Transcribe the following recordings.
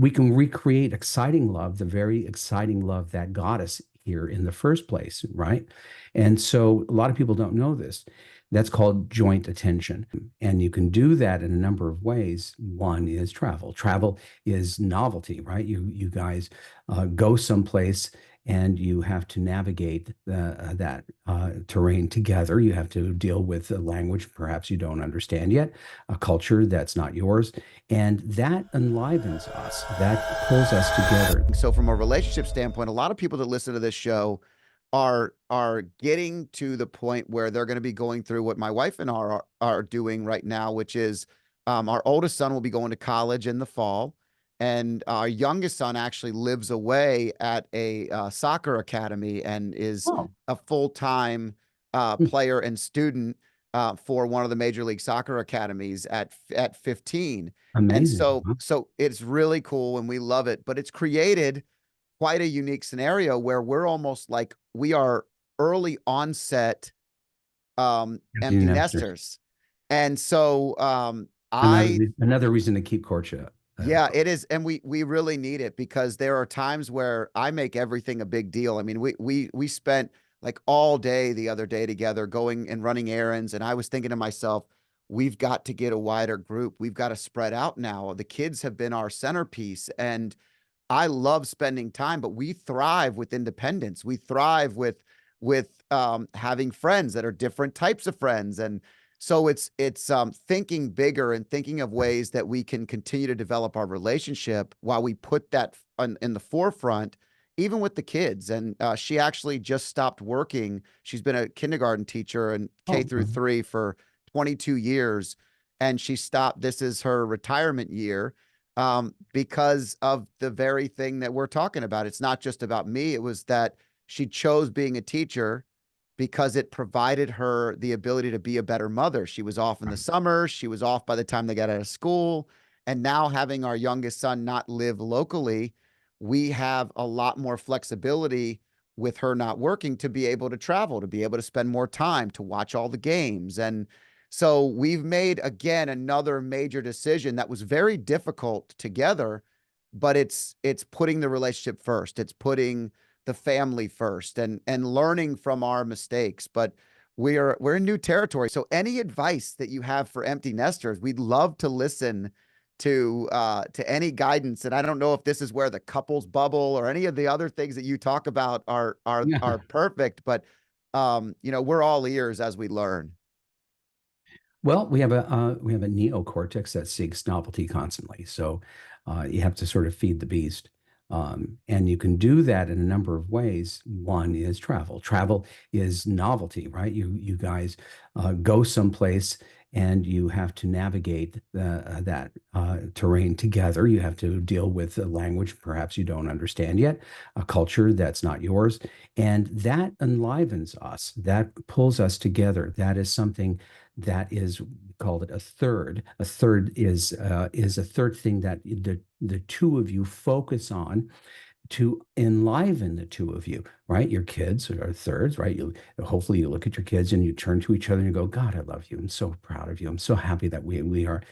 We can recreate exciting love, the very exciting love that got us here in the first place, right? And so a lot of people don't know this. That's called joint attention. And you can do that in a number of ways. One is travel. Travel is novelty, right? You guys go someplace and you have to navigate that terrain together. You have to deal with a language perhaps you don't understand yet, a culture that's not yours, and that enlivens us. That pulls us together. So from a relationship standpoint, a lot of people that listen to this show are getting to the point where they're going to be going through what my wife and I are doing right now, which is our oldest son will be going to college in the fall, and our youngest son actually lives away at a soccer academy and is Oh, a full-time player and student for one of the Major League Soccer academies at 15. And amazing. so it's really cool and we love it, but it's created quite a unique scenario where we're almost like we are early onset Empty empty nesters. nesters. And so Another I another reason to keep courtship. yeah, it is, and we really need it because there are times where I make everything a big deal. I mean, we spent like all day the other day together going and running errands, and I was thinking to myself, we've got to get a wider group. We've got to spread out now. The kids have been our centerpiece, and I love spending time, but we thrive with independence. We thrive with having friends that are different types of friends, and so it's thinking bigger and thinking of ways that we can continue to develop our relationship while we put that in the forefront, even with the kids. And she actually just stopped working. She's been a kindergarten teacher and K Oh, through 3 for 22 years, and she stopped. This is her retirement year because of the very thing that we're talking about. It's not just about me. It was that she chose being a teacher because it provided her the ability to be a better mother. She was off in the right. summer. She was off by the time they got out of school. And now having our youngest son not live locally, we have a lot more flexibility with her not working to be able to travel, to be able to spend more time, to watch all the games. And so we've made again another major decision that was very difficult together, but it's putting the relationship first. It's putting the family first and learning from our mistakes. But we're in new territory. So any advice that you have for empty nesters, we'd love to listen to any guidance. And I don't know if this is where the couples bubble or any of the other things that you talk about Yeah. are perfect, but we're all ears as we learn. Well, we have a neocortex that seeks novelty constantly. So you have to sort of feed the beast. And you can do that in a number of ways. One is travel. Travel is novelty, right? You guys go someplace and you have to navigate that terrain together. You have to deal with a language perhaps you don't understand yet, a culture that's not yours, and that enlivens us. That pulls us together. That is something that is, we called it a third. A third is a third thing that the two of you focus on to enliven the two of you, right? Your kids are thirds, right? You hopefully you look at your kids and you turn to each other and you go, God, I love you. I'm so proud of you. I'm so happy that we are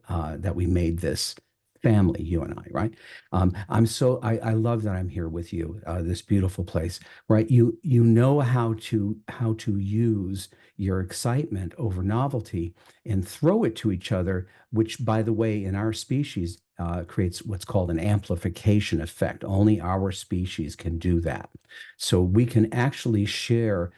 that we made this family, you and I, right? I love that I'm here with you, this beautiful place, right? You know how to use your excitement over novelty and throw it to each other, which, by the way, in our species creates what's called an amplification effect. Only our species can do that. So we can actually share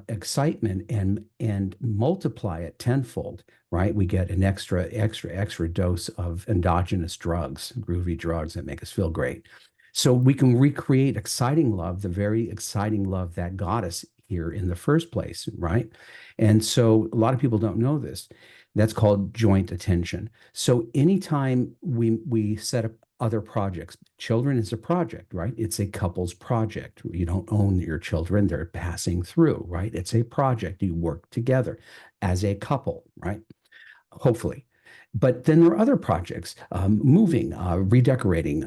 excitement and multiply it tenfold, right? We get an extra dose of endogenous drugs, groovy drugs that make us feel great. So we can recreate exciting love, the very exciting love that got us here in the first place, right? And so a lot of people don't know this. That's called joint attention. So anytime we set up other projects, children is a project, right? It's a couple's project. You don't own your children, they're passing through, right? It's a project. You work together as a couple, right? Hopefully. But then there are other projects, moving, redecorating,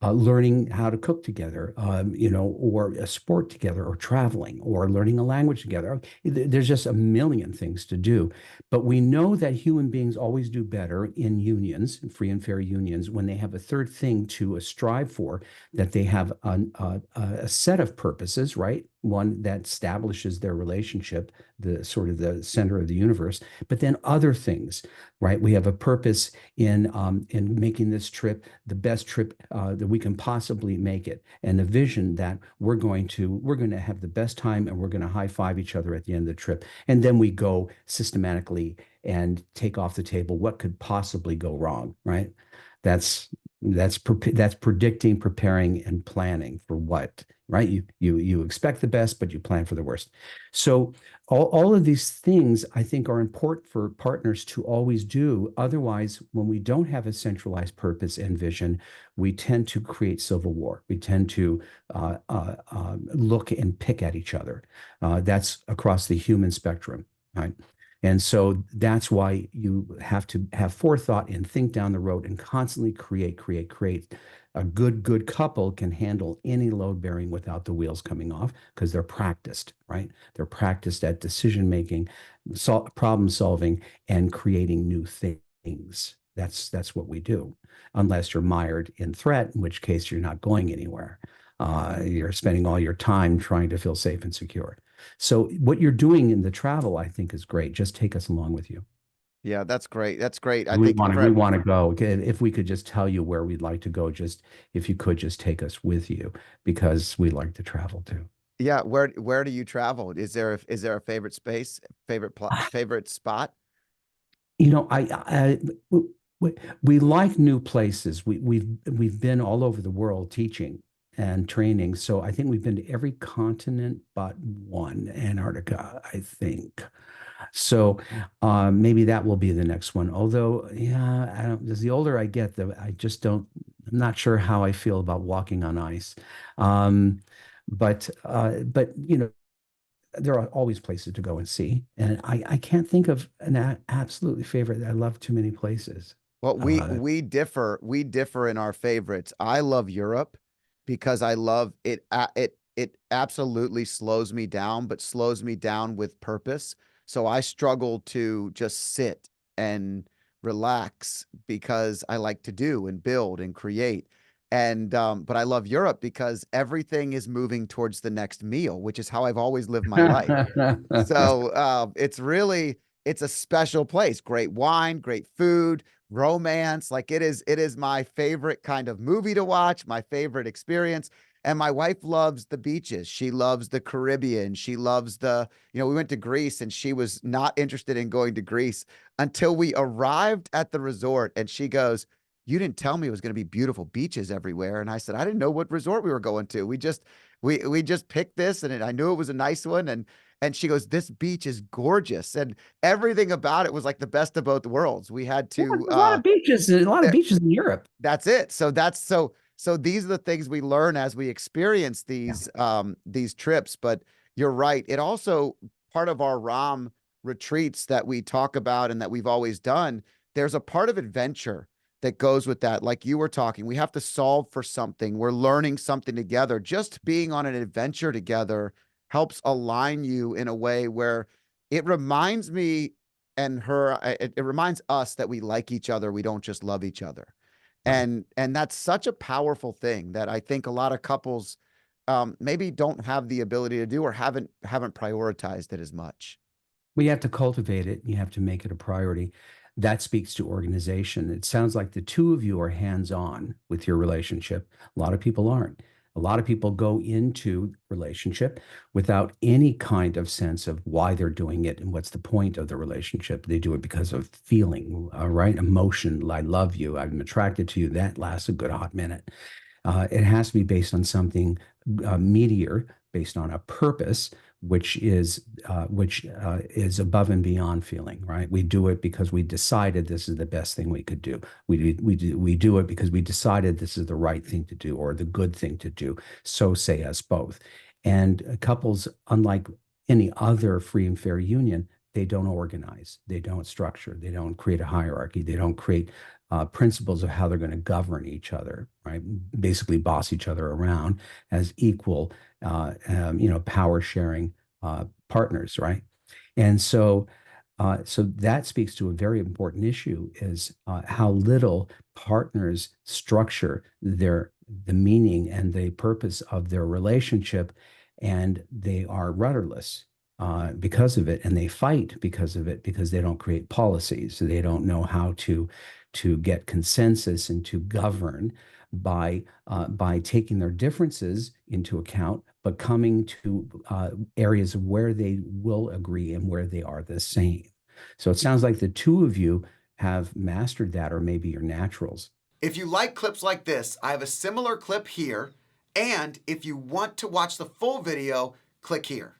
learning how to cook together, or a sport together, or traveling, or learning a language together. There's just a million things to do. But we know that human beings always do better in unions, free and fair unions, when they have a third thing to strive for, that they have a set of purposes, right? One that establishes their relationship, the sort of the center of the universe, but then other things, right? We have a purpose in making this trip the best trip that we can possibly make it, and a vision that we're going to have the best time, and we're going to high five each other at the end of the trip, and then we go systematically and take off the table what could possibly go wrong, right? That's that's predicting, preparing, and planning for what, right? You expect the best, but you plan for the worst. So all of these things I think are important for partners to always do. Otherwise, when we don't have a centralized purpose and vision, we tend to create civil war. We tend to look and pick at each other. That's across the human spectrum, right? And so that's why you have to have forethought and think down the road and constantly create. A good couple can handle any load bearing without the wheels coming off because they're practiced, right? They're practiced at decision making, problem solving, and creating new things. That's what we do, unless you're mired in threat, in which case you're not going anywhere. You're spending all your time trying to feel safe and secure. So what you're doing in the travel, I think, is great. Just take us along with you. Yeah, that's great. That's great. I We think want to we for want to go. Okay, if we could just tell you where we'd like to go, just if you could just take us with you, because we like to travel too. yeah, where do you travel? Is there a favorite space, favorite spot? You know, we, we like new places. We've been all over the world teaching and training. So I think we've been to every continent but one, Antarctica, I think. So maybe that will be the next one. Although, yeah, I don't, as the older I get, I just don't, I'm not sure how I feel about walking on ice. Um, but there are always places to go and see, and I can't think of an absolutely favorite. I love too many places. Well, we Uh, we differ. We differ in our favorites. I love Europe because I love it. It absolutely slows me down, but slows me down with purpose. So I struggle to just sit and relax because I like to do and build and create. And but I love Europe because everything is moving towards the next meal, which is how I've always lived my life. So it's a special place. Great wine, great food, romance. Like it is my favorite kind of movie to watch, my favorite experience. And my wife loves the beaches. She loves the Caribbean. She loves we went to Greece and she was not interested in going to Greece until we arrived at the resort. And she goes, "You didn't tell me it was going to be beautiful beaches everywhere." And I said, "I didn't know what resort we were going to. We just picked this and I knew it was a nice one." And she goes, "This beach is gorgeous." And everything about it was like the best of both worlds. We had yeah, to there's a lot of there, beaches in Europe. that's it. So these are the things we learn as we experience Yeah. these trips. But you're right. It also part of our ROM retreats that we talk about and that we've always done, there's a part of adventure that goes with that. Like you were talking, we have to solve for something. We're learning something together. Just being on an adventure together helps align you in a way where it reminds me and her, it reminds us that we like each other. We don't just love each other. Right. And that's such a powerful thing that I think a lot of couples maybe don't have the ability to do or haven't prioritized it as much. We have to cultivate it. You have to make it a priority. That speaks to organization. It sounds like the two of you are hands-on with your relationship. A lot of people aren't. A lot of people go into relationship without any kind of sense of why they're doing it and what's the point of the relationship. They do it because of feeling, right? Emotion. I love you. I'm attracted to you. That lasts a good hot minute. It has to be based on something meatier, based on a purpose, which is above and beyond feeling. Right? We do it because we decided this is the best thing we could do. We do it because we decided this is the right thing to do or the good thing to do. So say us both. And couples, unlike any other free and fair union, they don't organize, they don't structure, they don't create a hierarchy, they don't create principles of how they're going to govern each other, right? Basically, boss each other around as equal, power sharing partners, right? And so that speaks to a very important issue: is how little partners structure the meaning and the purpose of their relationship, and they are rudderless because of it, and they fight because of it, because they don't create policies. So they don't know how to get consensus and to govern by taking their differences into account, but coming to areas where they will agree and where they are the same. So it sounds like the two of you have mastered that, or maybe you're naturals. If you like clips like this, I have a similar clip here. And if you want to watch the full video, click here.